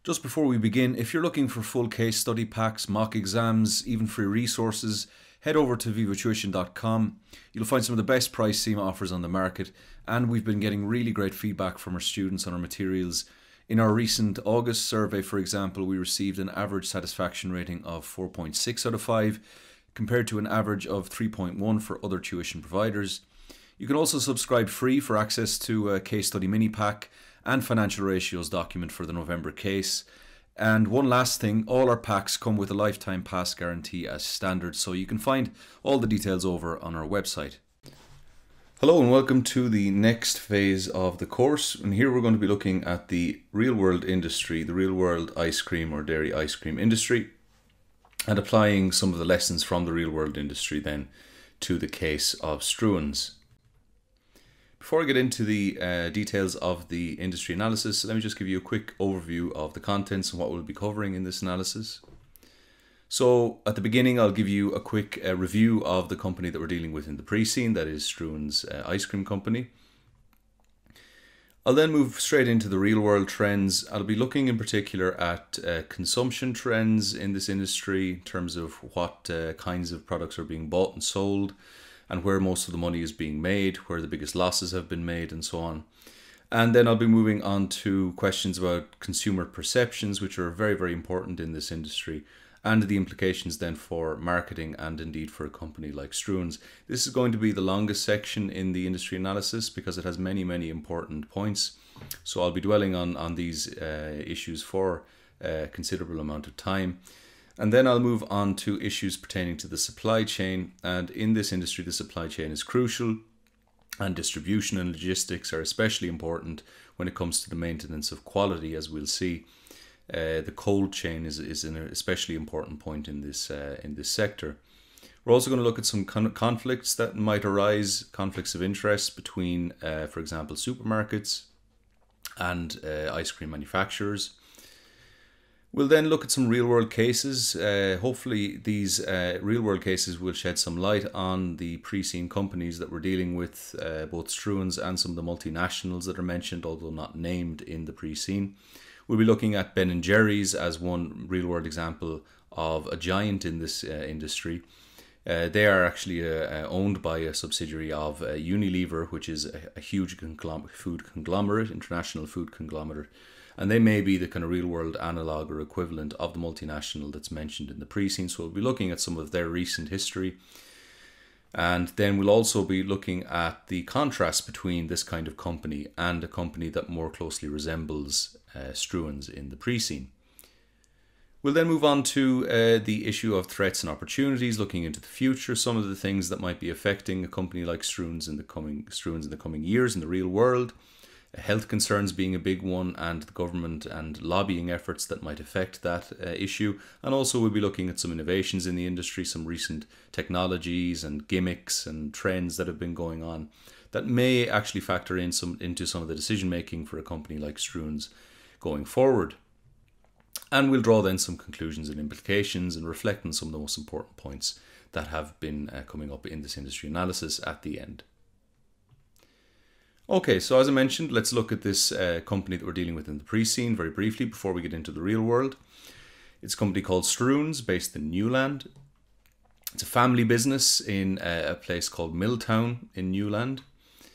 Just before we begin, if you're looking for full case study packs, mock exams, even free resources, head over to vivatuition.com. You'll find some of the best price SEMA offers on the market, and we've been getting really great feedback from our students on our materials. In our recent August survey, for example, we received an average satisfaction rating of 4.6 out of 5, compared to an average of 3.1 for other tuition providers. You can also subscribe free for access to a case study mini pack and financial ratios document for the November case. And one last thing, all our packs come with a lifetime pass guarantee as standard, so you can find all the details over on our website. Hello and welcome to the next phase of the course, and here we're going to be looking at the real world industry, the real world ice cream or dairy ice cream industry, and applying some of the lessons from the real world industry then to the case of Struans. Before I get into the details of the industry analysis, let me just give you a quick overview of the contents and what we'll be covering in this analysis. So at the beginning, I'll give you a quick review of the company that we're dealing with in the pre-scene, that is Struans Ice Cream Company. I'll then move straight into the real world trends. I'll be looking in particular at consumption trends in this industry in terms of what kinds of products are being bought and sold, and where most of the money is being made, where the biggest losses have been made, and so on. And then I'll be moving on to questions about consumer perceptions, which are very, very important in this industry, and the implications then for marketing and indeed for a company like Struans. This is going to be the longest section in the industry analysis because it has many, many important points. So I'll be dwelling on these issues for a considerable amount of time. And then I'll move on to issues pertaining to the supply chain. And in this industry, the supply chain is crucial, and distribution and logistics are especially important when it comes to the maintenance of quality, as we'll see. The cold chain is an especially important point in this sector. We're also going to look at some conflicts that might arise, conflicts of interest between, for example, supermarkets and ice cream manufacturers. We'll then look at some real-world cases. Hopefully these real-world cases will shed some light on the pre-scene companies that we're dealing with, both Struans and some of the multinationals that are mentioned, although not named in the pre-scene. We'll be looking at Ben & Jerry's as one real-world example of a giant in this industry. They are actually owned by a subsidiary of Unilever, which is a huge food conglomerate, international food conglomerate. And they may be the kind of real-world analog or equivalent of the multinational that's mentioned in the pre-scene. So we'll be looking at some of their recent history. And then we'll also be looking at the contrast between this kind of company and a company that more closely resembles Struans in the pre-scene. We'll then move on to the issue of threats and opportunities, looking into the future, some of the things that might be affecting a company like Struans in the coming years in the real world. Health concerns being a big one, and the government and lobbying efforts that might affect that issue. And also we'll be looking at some innovations in the industry, some recent technologies and gimmicks and trends that have been going on that may actually factor in into some of the decision making for a company like Struans going forward. And we'll draw then some conclusions and implications and reflect on some of the most important points that have been coming up in this industry analysis at the end. Okay, so as I mentioned, let's look at this company that we're dealing with in the pre-scene very briefly before we get into the real world. It's a company called Struans, based in Newland. It's a family business in a place called Milltown in Newland.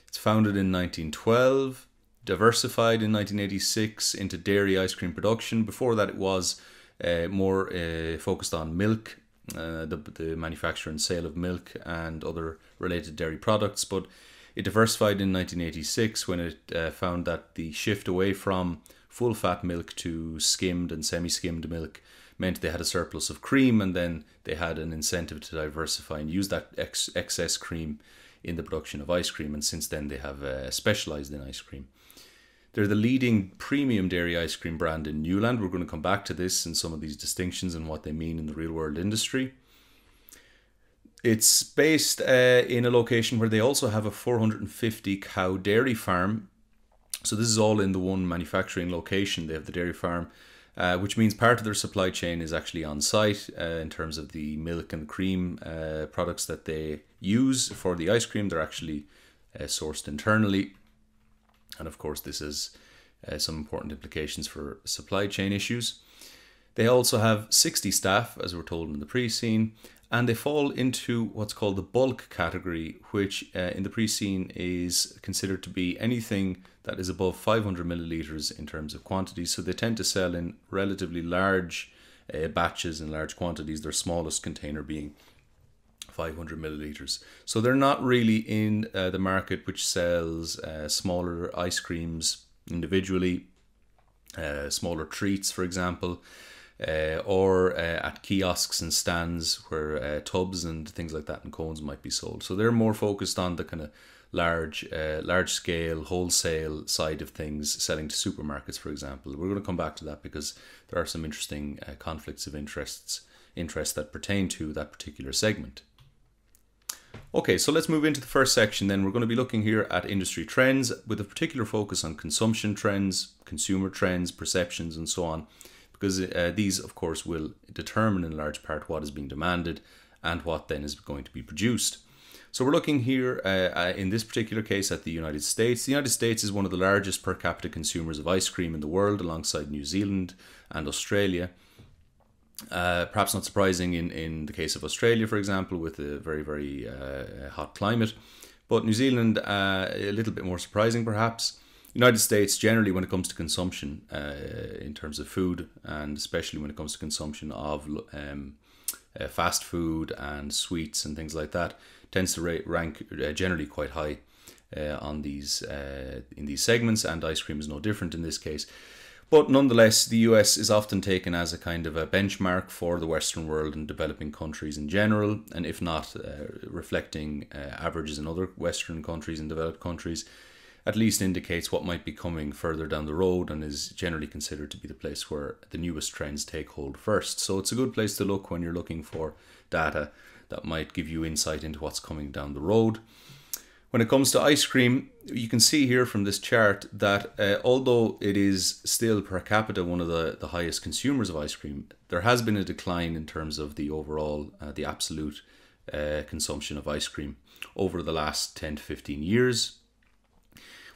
It's founded in 1912, diversified in 1986 into dairy ice cream production. Before that, it was more focused on milk, the manufacture and sale of milk and other related dairy products, but it diversified in 1986 when it found that the shift away from full-fat milk to skimmed and semi-skimmed milk meant they had a surplus of cream, and then they had an incentive to diversify and use that excess cream in the production of ice cream, and since then they have specialized in ice cream. They're the leading premium dairy ice cream brand in Newland. We're going to come back to this and some of these distinctions and what they mean in the real-world industry. It's based in a location where they also have a 450 cow dairy farm. So this is all in the one manufacturing location. They have the dairy farm, which means part of their supply chain is actually on site in terms of the milk and cream products that they use for the ice cream. They're actually sourced internally. And of course, this has some important implications for supply chain issues. They also have 60 staff, as we're told in the pre-scene, and they fall into what's called the bulk category, which in the pre-scene is considered to be anything that is above 500 milliliters in terms of quantity. So they tend to sell in relatively large batches and large quantities, their smallest container being 500 milliliters. So they're not really in the market which sells smaller ice creams individually, smaller treats, for example, or at kiosks and stands where tubs and things like that and cones might be sold. So they're more focused on the kind of large scale wholesale side of things, selling to supermarkets, for example. We're going to come back to that because there are some interesting conflicts of interest that pertain to that particular segment. Okay, so let's move into the first section then. We're going to be looking here at industry trends with a particular focus on consumption trends, consumer trends, perceptions, and so on, because these, of course, will determine in large part what is being demanded and what then is going to be produced. So we're looking here in this particular case at the United States. The United States is one of the largest per capita consumers of ice cream in the world, alongside New Zealand and Australia. Perhaps not surprising in the case of Australia, for example, with a very, very hot climate. But New Zealand, a little bit more surprising, perhaps. United States, generally, when it comes to consumption in terms of food, and especially when it comes to consumption of fast food and sweets and things like that, tends to rank generally quite high on these in these segments, and ice cream is no different in this case. But nonetheless, the US is often taken as a kind of a benchmark for the Western world and developing countries in general, and if not reflecting averages in other Western countries and developed countries, at least indicates what might be coming further down the road, and is generally considered to be the place where the newest trends take hold first. So it's a good place to look when you're looking for data that might give you insight into what's coming down the road. When it comes to ice cream, you can see here from this chart that although it is still per capita one of the highest consumers of ice cream, there has been a decline in terms of the overall, the absolute consumption of ice cream over the last 10 to 15 years.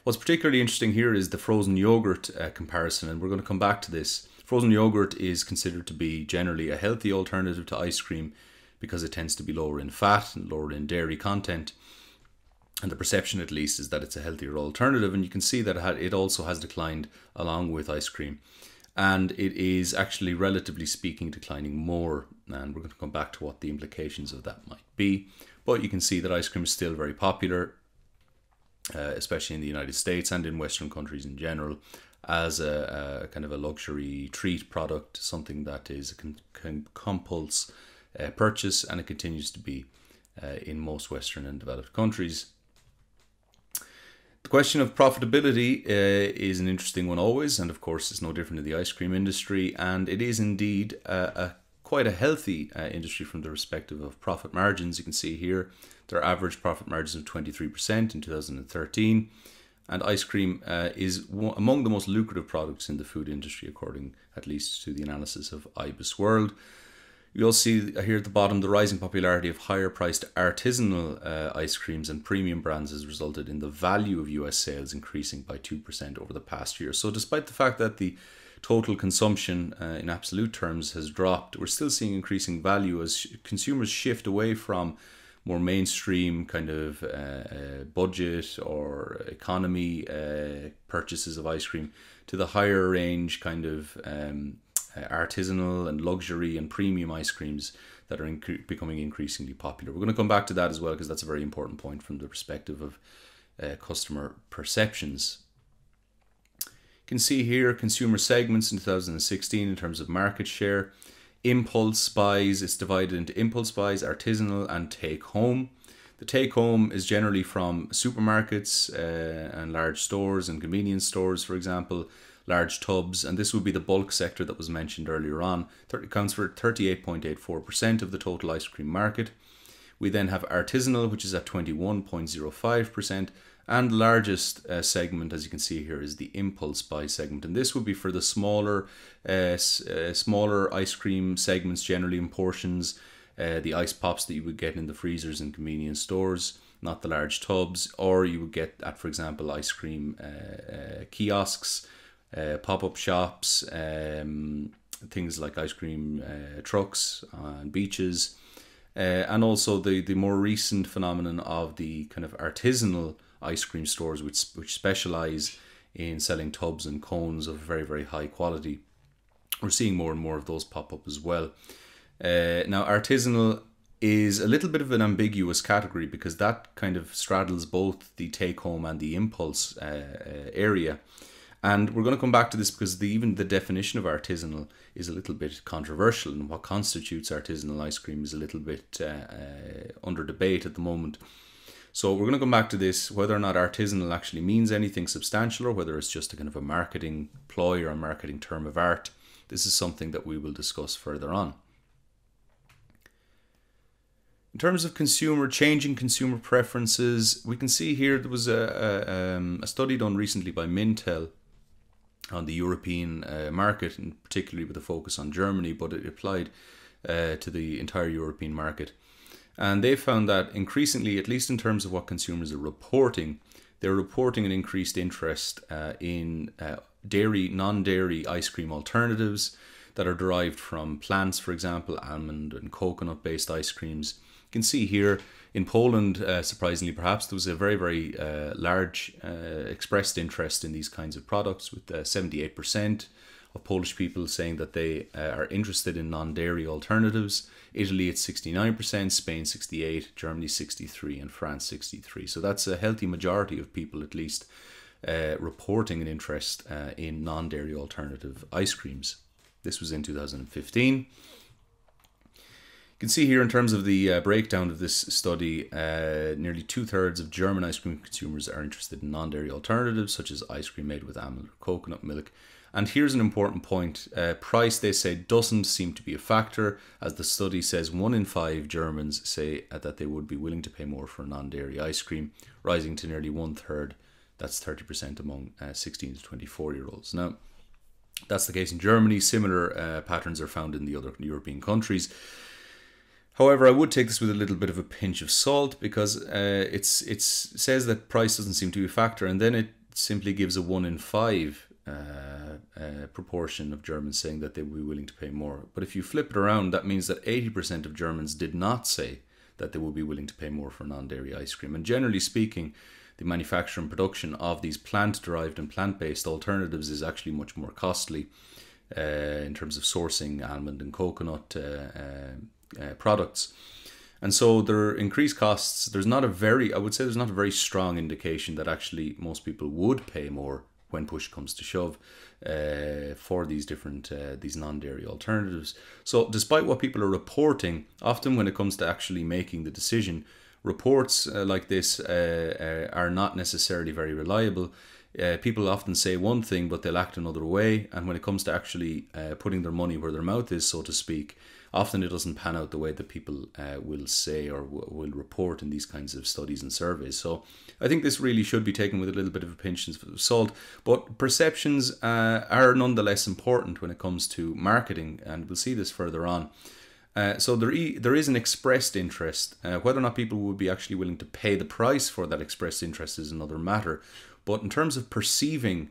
What's particularly interesting here is the frozen yogurt comparison, and we're going to come back to this. Frozen yogurt is considered to be generally a healthy alternative to ice cream because it tends to be lower in fat and lower in dairy content. And the perception, at least, is that it's a healthier alternative. And you can see that it also has declined along with ice cream. And it is actually, relatively speaking, declining more. And we're going to come back to what the implications of that might be. But you can see that ice cream is still very popular, especially in the United States and in Western countries in general, as a kind of a luxury treat product, something that is a compulse purchase, and it continues to be in most Western and developed countries. The question of profitability is an interesting one always, and of course it's no different in the ice cream industry, and it is indeed quite a healthy industry from the perspective of profit margins. You can see here their average profit margins of 23% in 2013, and ice cream is among the most lucrative products in the food industry, according at least to the analysis of IBIS World. You'll see here at the bottom the rising popularity of higher priced artisanal ice creams and premium brands has resulted in the value of US sales increasing by 2% over the past year. So despite the fact that the total consumption in absolute terms has dropped, we're still seeing increasing value as consumers shift away from more mainstream kind of budget or economy purchases of ice cream to the higher range kind of artisanal and luxury and premium ice creams that are becoming increasingly popular. We're going to come back to that as well, because that's a very important point from the perspective of customer perceptions. You can see here consumer segments in 2016 in terms of market share. Impulse buys, it's divided into impulse buys, artisanal, and take home. The take home is generally from supermarkets and large stores and convenience stores, for example, large tubs, and this would be the bulk sector that was mentioned earlier on. It accounts for 38.84% of the total ice cream market. We then have artisanal, which is at 21.05%, and the largest segment, as you can see here, is the impulse buy segment, and this would be for the smaller ice cream segments, generally in portions, the ice pops that you would get in the freezers in convenience stores, not the large tubs, or you would get at, for example, ice cream kiosks, pop-up shops, things like ice cream trucks on beaches, and also the more recent phenomenon of the kind of artisanal ice cream stores which specialize in selling tubs and cones of very, very high quality. We're seeing more and more of those pop up as well. Now, artisanal is a little bit of an ambiguous category because that kind of straddles both the take home and the impulse area. And we're going to come back to this because even the definition of artisanal is a little bit controversial, and what constitutes artisanal ice cream is a little bit under debate at the moment. So we're going to come back to this, whether or not artisanal actually means anything substantial or whether it's just a kind of a marketing ploy or a marketing term of art. This is something that we will discuss further on. In terms of changing consumer preferences, we can see here there was a study done recently by Mintel on the European market, and particularly with a focus on Germany, but it applied to the entire European market. And they found that increasingly, at least in terms of what consumers are reporting, they're reporting an increased interest in non-dairy ice cream alternatives that are derived from plants, for example, almond and coconut-based ice creams. You can see here in Poland, surprisingly perhaps, there was a very, very large expressed interest in these kinds of products, with 78% of Polish people saying that they are interested in non-dairy alternatives. Italy at 69%, Spain 68%, Germany 63%, and France 63%. So that's a healthy majority of people, at least, reporting an interest in non-dairy alternative ice creams. This was in 2015. You can see here in terms of the breakdown of this study, nearly 2/3 of German ice cream consumers are interested in non-dairy alternatives, such as ice cream made with almond or coconut milk. And here's an important point. Price, they say, doesn't seem to be a factor, as the study says 1 in 5 Germans say that they would be willing to pay more for non-dairy ice cream, rising to nearly 1/3. That's 30% among 16 to 24-year-olds. Now, that's the case in Germany. Similar patterns are found in the other European countries. However, I would take this with a little bit of a pinch of salt, because it says that price doesn't seem to be a factor, and then it simply gives a 1 in 5 proportion of Germans saying that they would be willing to pay more. But if you flip it around, that means that 80% of Germans did not say that they would be willing to pay more for non-dairy ice cream. And generally speaking, the manufacture and production of these plant-derived and plant-based alternatives is actually much more costly in terms of sourcing almond and coconut products. And so there are increased costs. I would say there's not a very strong indication that actually most people would pay more when push comes to shove for these different these non-dairy alternatives. So despite what people are reporting, often when it comes to actually making the decision, reports like this are not necessarily very reliable. People often say one thing, but they'll act another way. And when it comes to actually putting their money where their mouth is, so to speak, often it doesn't pan out the way that people will say or will report in these kinds of studies and surveys. So I think this really should be taken with a little bit of a pinch of salt. But perceptions are nonetheless important when it comes to marketing, and we'll see this further on. So there is an expressed interest. Whether or not people would be actually willing to pay the price for that expressed interest is another matter. But in terms of perceiving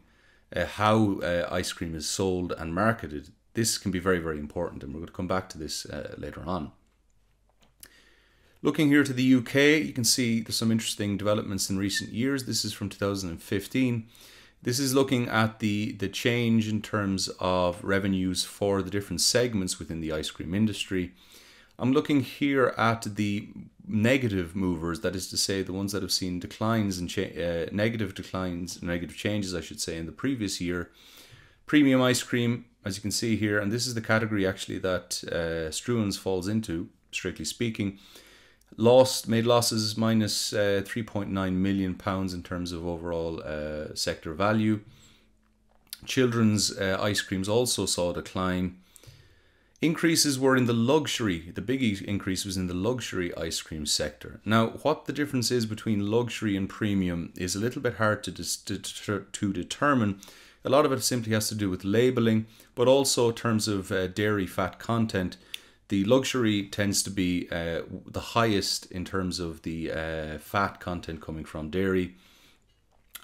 how ice cream is sold and marketed, this can be very, very important, and we're going to come back to this later on. Looking here to the UK, you can see there's some interesting developments in recent years. This is from 2015. This is looking at the change in terms of revenues for the different segments within the ice cream industry. I'm looking here at the negative movers, that is to say the ones that have seen declines and negative changes, I should say, in the previous year. Premium ice cream, as you can see here, and this is the category actually that Struans falls into, strictly speaking, made losses minus £3.9 million in terms of overall sector value. Children's ice creams also saw a decline. Increases were in the big increase was in the luxury ice cream sector. Now, what the difference is between luxury and premium is a little bit hard to determine. A lot of it simply has to do with labeling, but also in terms of dairy fat content. The luxury tends to be the highest in terms of the fat content coming from dairy.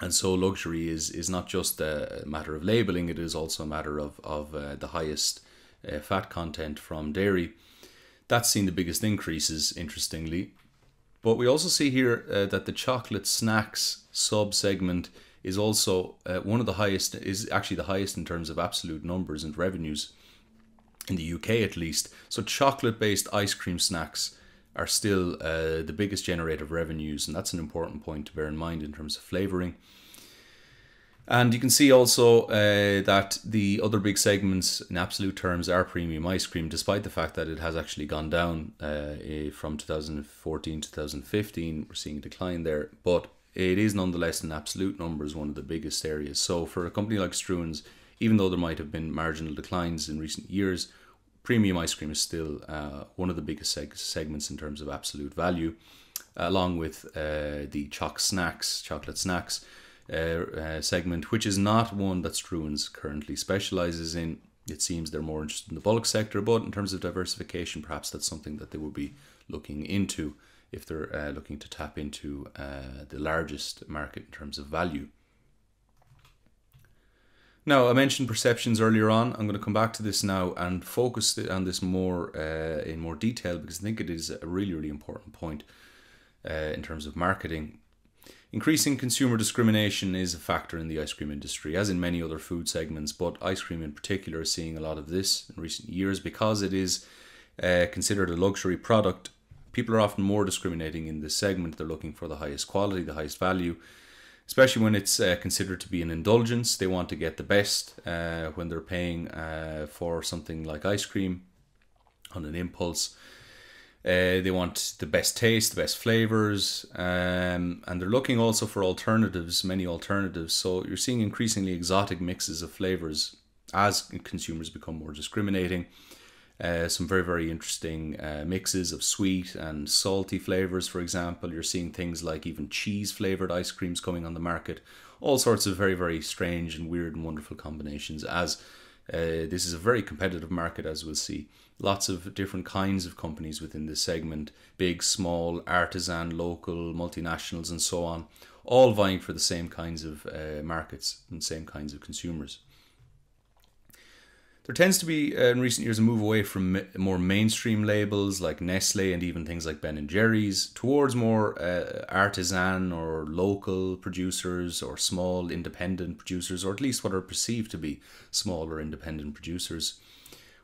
And so luxury is not just a matter of labeling, it is also a matter of the highest fat content from dairy. That's seen the biggest increases, interestingly. But we also see here that the chocolate snacks sub-segment is also one of the highest, is actually the highest in terms of absolute numbers and revenues in the UK at least. So chocolate-based ice cream snacks are still the biggest generator of revenues, and that's an important point to bear in mind in terms of flavouring. And you can see also that the other big segments in absolute terms are premium ice cream, despite the fact that it has actually gone down from 2014 to 2015. We're seeing a decline there, but it is nonetheless in absolute numbers one of the biggest areas. So for a company like Struans, even though there might have been marginal declines in recent years, premium ice cream is still one of the biggest segments in terms of absolute value, along with the chocolate snacks segment, which is not one that Struans currently specialises in. It seems they're more interested in the bulk sector, but in terms of diversification, perhaps that's something that they will be looking into if they're looking to tap into the largest market in terms of value. Now, I mentioned perceptions earlier on. I'm going to come back to this now and focus on this more in more detail, because I think it is a really, really important point in terms of marketing. Increasing consumer discrimination is a factor in the ice cream industry, as in many other food segments, but ice cream in particular is seeing a lot of this in recent years because it is considered a luxury product. People are often more discriminating in this segment. They're looking for the highest quality, the highest value, especially when it's considered to be an indulgence. They want to get the best when they're paying for something like ice cream on an impulse. They want the best taste, the best flavors, and they're looking also for alternatives, many alternatives. So you're seeing increasingly exotic mixes of flavors as consumers become more discriminating. Some very, very interesting mixes of sweet and salty flavors, for example. You're seeing things like even cheese flavored ice creams coming on the market. All sorts of very, very strange and weird and wonderful combinations, as this is a very competitive market, as we'll see. Lots of different kinds of companies within this segment, big, small, artisan, local, multinationals, and so on, all vying for the same kinds of markets and same kinds of consumers. There tends to be, in recent years, a move away from more mainstream labels like Nestle and even things like Ben & Jerry's towards more artisan or local producers or small independent producers, or at least what are perceived to be small or independent producers.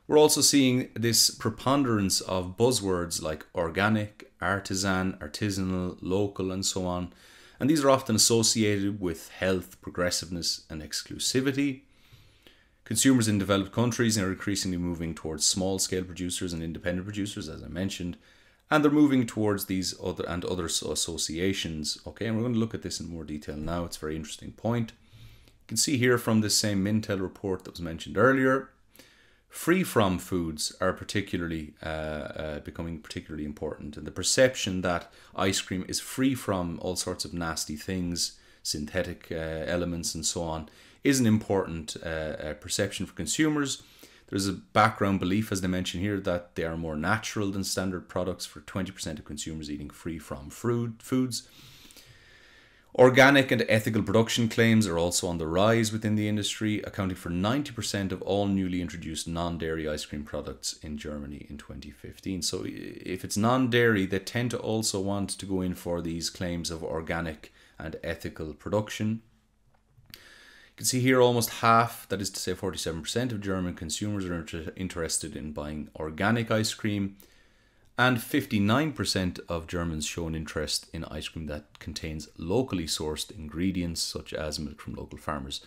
We're also seeing this preponderance of buzzwords like organic, artisan, artisanal, local, and so on. And these are often associated with health, progressiveness, and exclusivity. Consumers in developed countries are increasingly moving towards small-scale producers and independent producers, as I mentioned, and they're moving towards these other associations. Okay, and we're going to look at this in more detail now. It's a very interesting point. You can see here from this same Mintel report that was mentioned earlier, free-from foods are particularly becoming particularly important, and the perception that ice cream is free from all sorts of nasty things, synthetic elements, and so on, is an important perception for consumers. There's a background belief, as they mention here, that they are more natural than standard products, for 20% of consumers eating free from foods. Organic and ethical production claims are also on the rise within the industry, accounting for 90% of all newly introduced non-dairy ice cream products in Germany in 2015. So if it's non-dairy, they tend to also want to go in for these claims of organic and ethical production. You can see here almost half, that is to say 47% of German consumers are interested in buying organic ice cream, and 59% of Germans show an interest in ice cream that contains locally sourced ingredients such as milk from local farmers.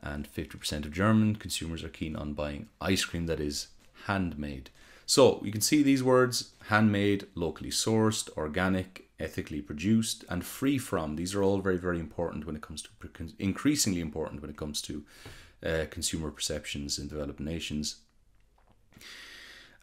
And 50% of German consumers are keen on buying ice cream that is handmade. So you can see these words: handmade, locally sourced, organic, ethically produced, and free from. These are all very, very important when it comes to, increasingly important when it comes to consumer perceptions in developed nations.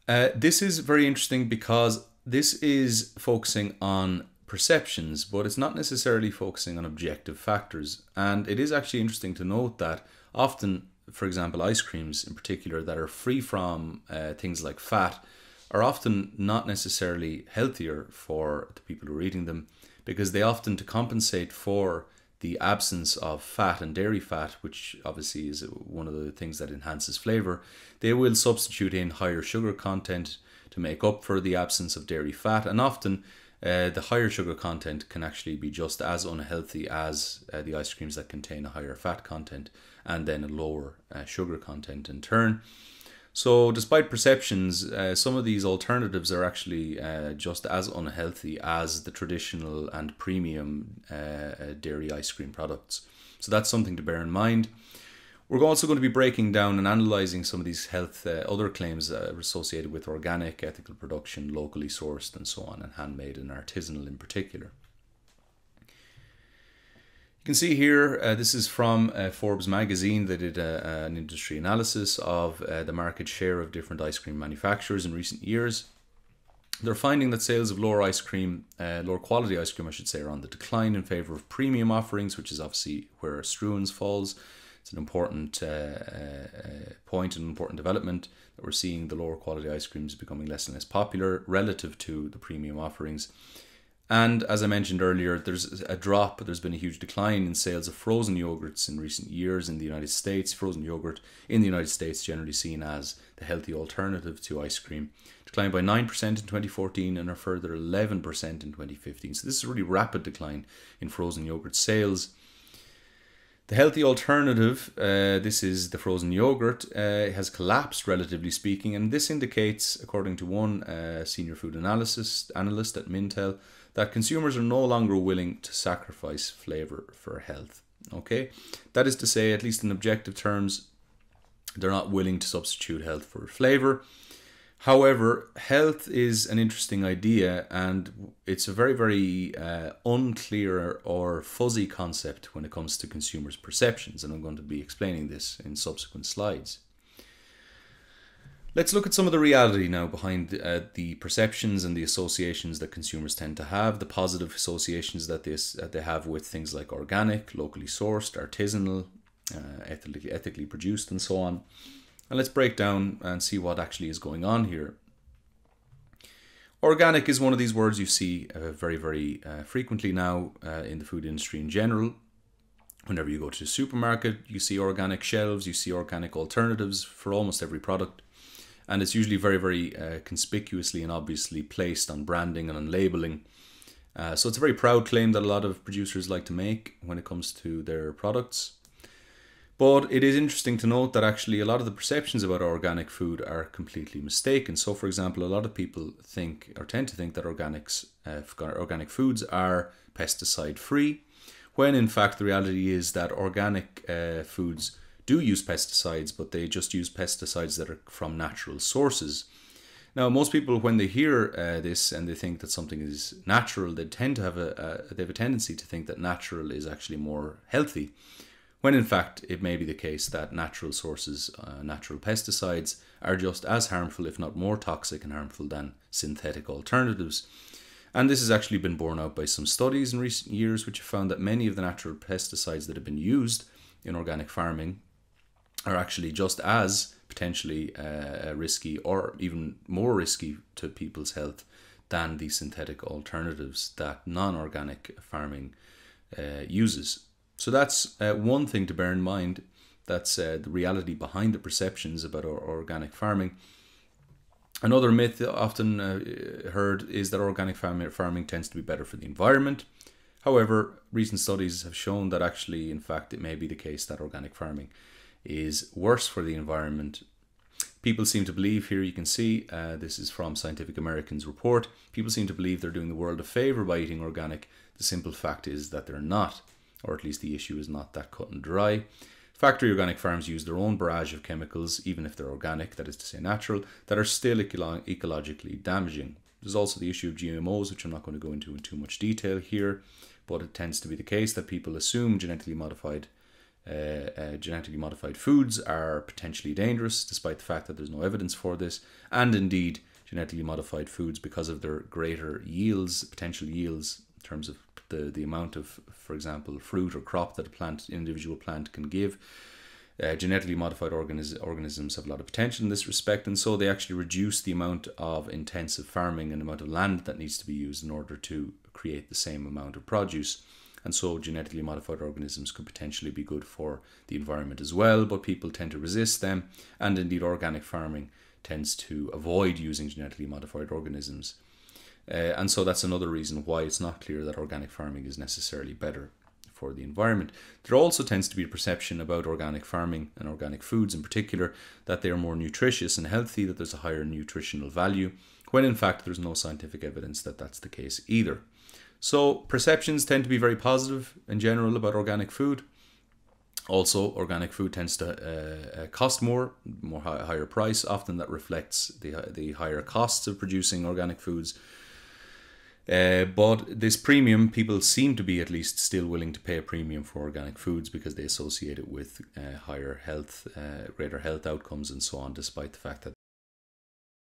This is very interesting because this is focusing on perceptions, but it's not necessarily focusing on objective factors. And it is actually interesting to note that often, for example, ice creams in particular that are free from things like fat are often not necessarily healthier for the people who are eating them, because they often, to compensate for the absence of fat and dairy fat, which obviously is one of the things that enhances flavor, they will substitute in higher sugar content to make up for the absence of dairy fat. And often the higher sugar content can actually be just as unhealthy as the ice creams that contain a higher fat content and then a lower sugar content in turn. So despite perceptions, some of these alternatives are actually just as unhealthy as the traditional and premium dairy ice cream products. So that's something to bear in mind. We're also going to be breaking down and analysing some of these health other claims associated with organic, ethical production, locally sourced and so on, and handmade and artisanal in particular. You can see here, this is from Forbes magazine. They did an industry analysis of the market share of different ice cream manufacturers in recent years. They're finding that sales of lower quality ice cream, I should say, are on the decline in favour of premium offerings, which is obviously where Struans falls. It's an important point, an important development, that we're seeing the lower quality ice creams becoming less and less popular relative to the premium offerings. And as I mentioned earlier, there's been a huge decline in sales of frozen yogurts in recent years in the United States. Frozen yogurt in the United States, generally seen as the healthy alternative to ice cream, declined by 9% in 2014 and a further 11% in 2015. So this is a really rapid decline in frozen yogurt sales. The healthy alternative, this is the frozen yogurt, has collapsed relatively speaking, and this indicates, according to one senior food analyst at Mintel, that consumers are no longer willing to sacrifice flavour for health. Okay, that is to say, at least in objective terms, they're not willing to substitute health for flavour. However, health is an interesting idea, and it's a very, very unclear or fuzzy concept when it comes to consumers' perceptions, and I'm going to be explaining this in subsequent slides. Let's look at some of the reality now behind the perceptions and the associations that consumers tend to have, the positive associations that they have with things like organic, locally sourced, artisanal, ethically produced, and so on. And let's break down and see what actually is going on here. Organic is one of these words you see very, very frequently now in the food industry in general. Whenever you go to the supermarket, you see organic shelves, you see organic alternatives for almost every product. And it's usually very, very conspicuously and obviously placed on branding and on labelling. So it's a very proud claim that a lot of producers like to make when it comes to their products. But it is interesting to note that actually a lot of the perceptions about organic food are completely mistaken. So, for example, a lot of people think or tend to think that organic foods are pesticide-free, when in fact the reality is that organic foods do use pesticides, but they just use pesticides that are from natural sources. Now, most people, when they hear this and they think that something is natural, they tend to have a tendency to think that natural is actually more healthy, when in fact it may be the case that natural sources, natural pesticides, are just as harmful, if not more toxic and harmful than synthetic alternatives. And this has actually been borne out by some studies in recent years, which have found that many of the natural pesticides that have been used in organic farming are actually just as potentially risky or even more risky to people's health than the synthetic alternatives that non-organic farming uses. So that's one thing to bear in mind. That's the reality behind the perceptions about organic farming. Another myth often heard is that organic farming tends to be better for the environment. However, recent studies have shown that actually, in fact, it may be the case that organic farming is worse for the environment. People seem to believe, here you can see, this is from Scientific American's report, people seem to believe they're doing the world a favour by eating organic. The simple fact is that they're not, or at least the issue is not that cut and dry. Factory organic farms use their own barrage of chemicals, even if they're organic, that is to say natural, that are still ecologically damaging. There's also the issue of GMOs, which I'm not going to go into in too much detail here, but it tends to be the case that people assume genetically modified foods are potentially dangerous, despite the fact that there's no evidence for this. And indeed, genetically modified foods, because of their greater yields, potential yields, in terms of the amount of, for example, fruit or crop that individual plant can give. Genetically modified organisms have a lot of potential in this respect, and so they actually reduce the amount of intensive farming and the amount of land that needs to be used in order to create the same amount of produce. and so genetically modified organisms could potentially be good for the environment as well, but people tend to resist them, and indeed organic farming tends to avoid using genetically modified organisms. And so that's another reason why it's not clear that organic farming is necessarily better for the environment. There also tends to be a perception about organic farming and organic foods in particular that they are more nutritious and healthy, that there's a higher nutritional value, when in fact there's no scientific evidence that that's the case either. So perceptions tend to be very positive in general about organic food. Also, organic food tends to cost more higher price. Often that reflects the higher costs of producing organic foods. But this premium, people seem to be at least still willing to pay a premium for organic foods because they associate it with higher health, greater health outcomes and so on, despite the fact that